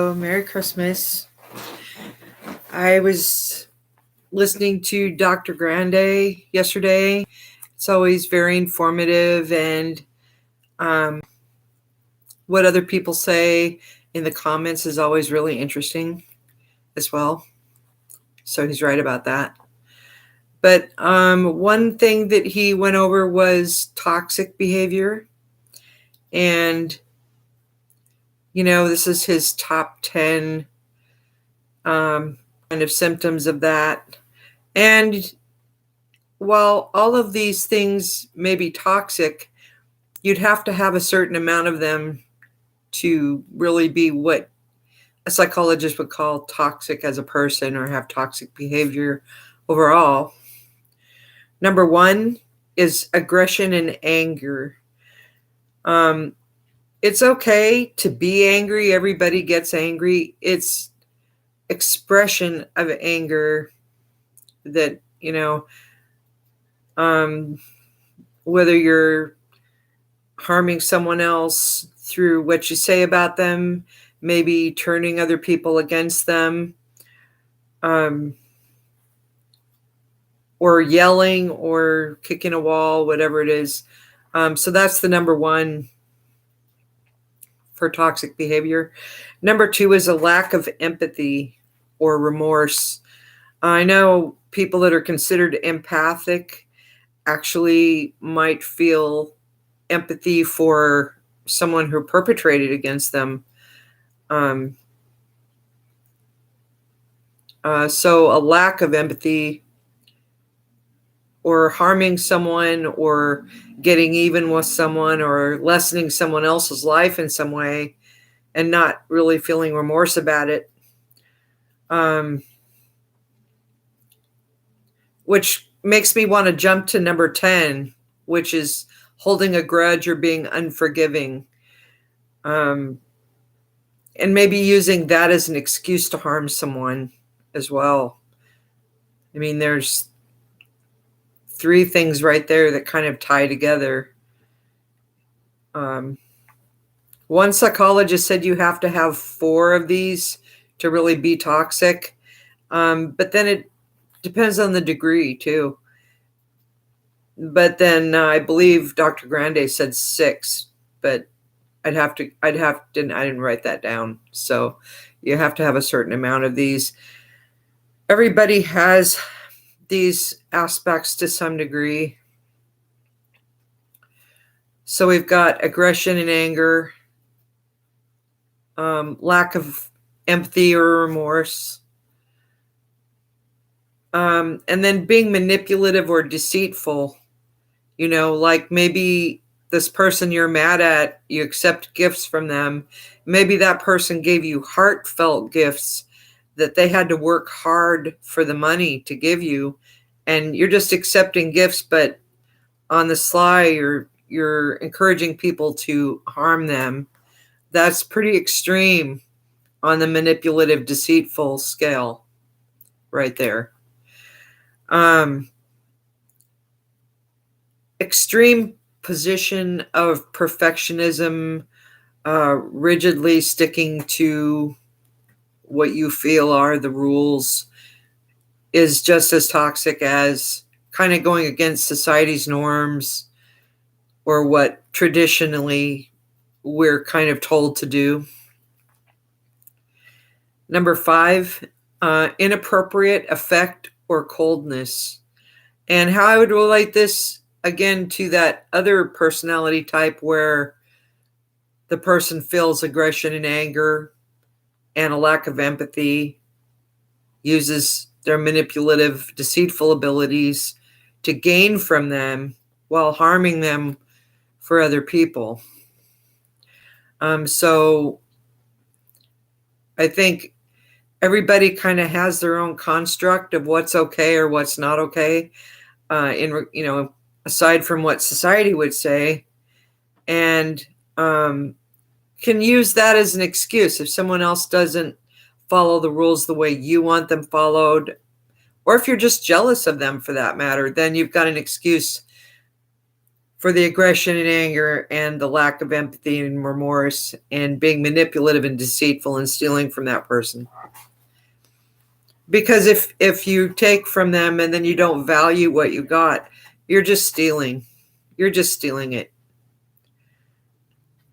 Oh, Merry Christmas. I was listening to Dr. Grande yesterday. It's always very informative, and um, what other people say in the comments is always really interesting as well. So he's right about that. But one thing that he went over was toxic behavior. And, this is his top 10 kind of symptoms of that. And while all of these things may be toxic, you'd have to have a certain amount of them to really be what a psychologist would call toxic as a person or have toxic behavior overall. Number one is aggression and anger. It's okay to be angry. Everybody gets angry. It's expression of anger that, whether you're harming someone else through what you say about them, maybe turning other people against them, or yelling or kicking a wall, whatever it is. So that's the number one for toxic behavior. Number two is a lack of empathy or remorse. I know people that are considered empathic actually might feel empathy for someone who perpetrated against them. So a lack of empathy or harming someone or getting even with someone or lessening someone else's life in some way and not really feeling remorse about it. Which makes me want to jump to number 10, which is holding a grudge or being unforgiving. And maybe using that as an excuse to harm someone as well. I mean, there's three things right there that kind of tie together. One psychologist said you have to have 4 of these to really be toxic. But then it depends on the degree too. But then I believe Dr. Grande said 6, but I didn't write that down. So you have to have a certain amount of these. Everybody has these aspects to some degree. So we've got aggression and anger, lack of empathy or remorse, and then being manipulative or deceitful. Like maybe this person you're mad at, you accept gifts from them. Maybe that person gave you heartfelt gifts that they had to work hard for the money to give you, and you're just accepting gifts, but on the sly you're encouraging people to harm them. That's pretty extreme on the manipulative, deceitful scale right there. Extreme position of perfectionism, rigidly sticking to what you feel are the rules, is just as toxic as kind of going against society's norms or what traditionally we're kind of told to do. Number 5, inappropriate affect or coldness. And how I would relate this again to that other personality type where the person feels aggression and anger and a lack of empathy, uses their manipulative, deceitful abilities to gain from them while harming them for other people. So I think everybody kind of has their own construct of what's okay or what's not okay, aside from what society would say, and can use that as an excuse if someone else doesn't follow the rules the way you want them followed, or if you're just jealous of them for that matter, then you've got an excuse for the aggression and anger and the lack of empathy and remorse and being manipulative and deceitful and stealing from that person. Because if you take from them and then you don't value what you got, you're just stealing. You're just stealing it.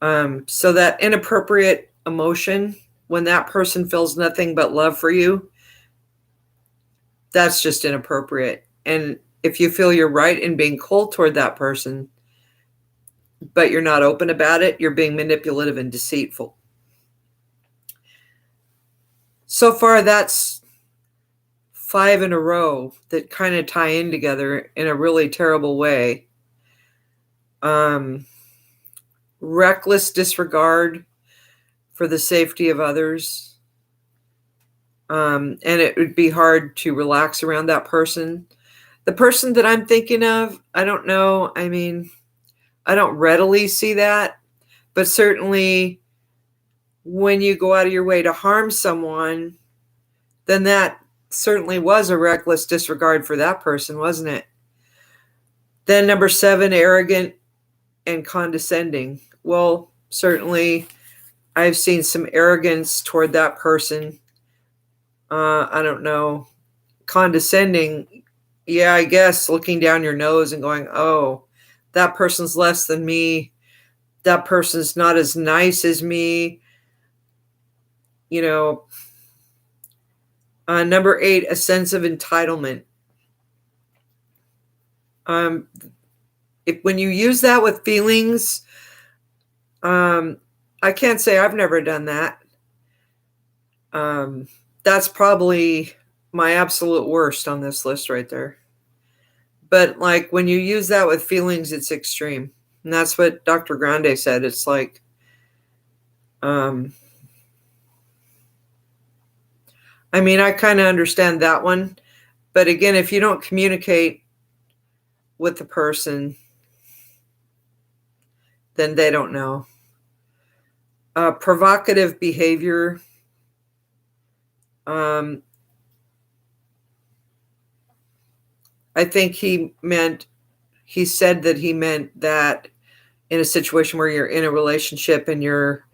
So that inappropriate emotion, when that person feels nothing but love for you, that's just inappropriate. And if you feel you're right in being cold toward that person, but you're not open about it, you're being manipulative and deceitful. So far, that's 5 in a row that kind of tie in together in a really terrible way. Reckless disregard for the safety of others. And it would be hard to relax around that person. The person that I'm thinking of, I don't know. I mean, I don't readily see that, but certainly when you go out of your way to harm someone, then that certainly was a reckless disregard for that person, wasn't it? Then number 7, arrogant and condescending. Well, certainly I've seen some arrogance toward that person. I don't know. Condescending, yeah, I guess looking down your nose and going, oh, that person's less than me. That person's not as nice as me. Number 8, a sense of entitlement. When you use that with feelings, I can't say I've never done that. That's probably my absolute worst on this list right there. But like when you use that with feelings, it's extreme. And that's what Dr. Grande said. It's like, I mean, I kind of understand that one. But again, if you don't communicate with the person, then they don't know. Provocative behavior. I think he said that he meant that in a situation where you're in a relationship and you're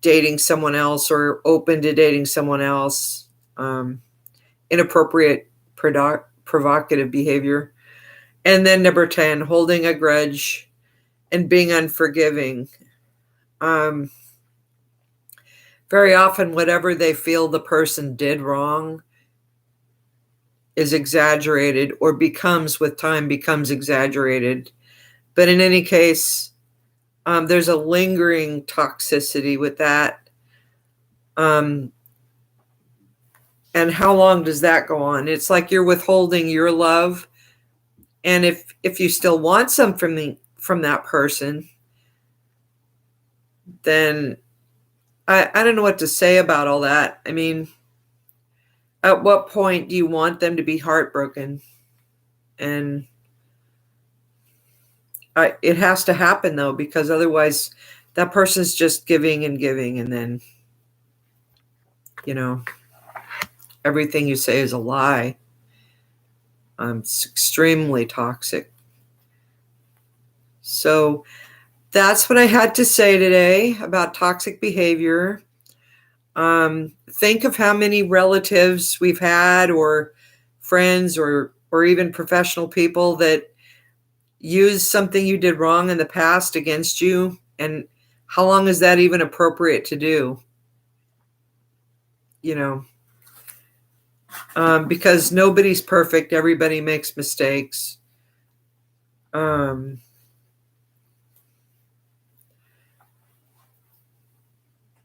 dating someone else or open to dating someone else, inappropriate, provocative behavior. And then number 10, holding a grudge and being unforgiving. Very often, whatever they feel the person did wrong is exaggerated or with time becomes exaggerated. But in any case, there's a lingering toxicity with that. And how long does that go on? It's like you're withholding your love. And if you still want something from that person, then I don't know what to say about all that. I mean, at what point do you want them to be heartbroken? And it has to happen, though, because otherwise that person's just giving and giving. And then, everything you say is a lie. It's extremely toxic. So that's what I had to say today about toxic behavior. Think of how many relatives we've had or friends or even professional people that use something you did wrong in the past against you. And how long is that even appropriate to do? Because nobody's perfect. Everybody makes mistakes.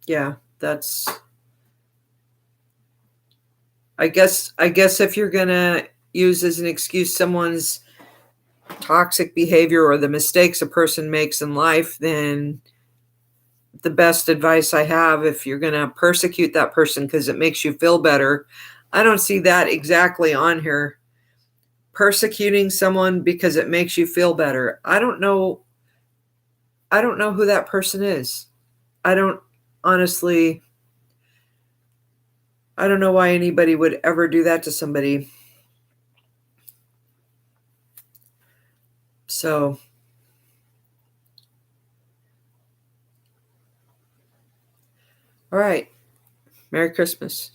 Yeah, that's, I guess if you're going to use as an excuse someone's toxic behavior or the mistakes a person makes in life, then the best advice I have, if you're going to persecute that person because it makes you feel better, I don't see that exactly on here. Persecuting someone because it makes you feel better. I don't know who that person is. I don't know why anybody would ever do that to somebody. So, all right. Merry Christmas.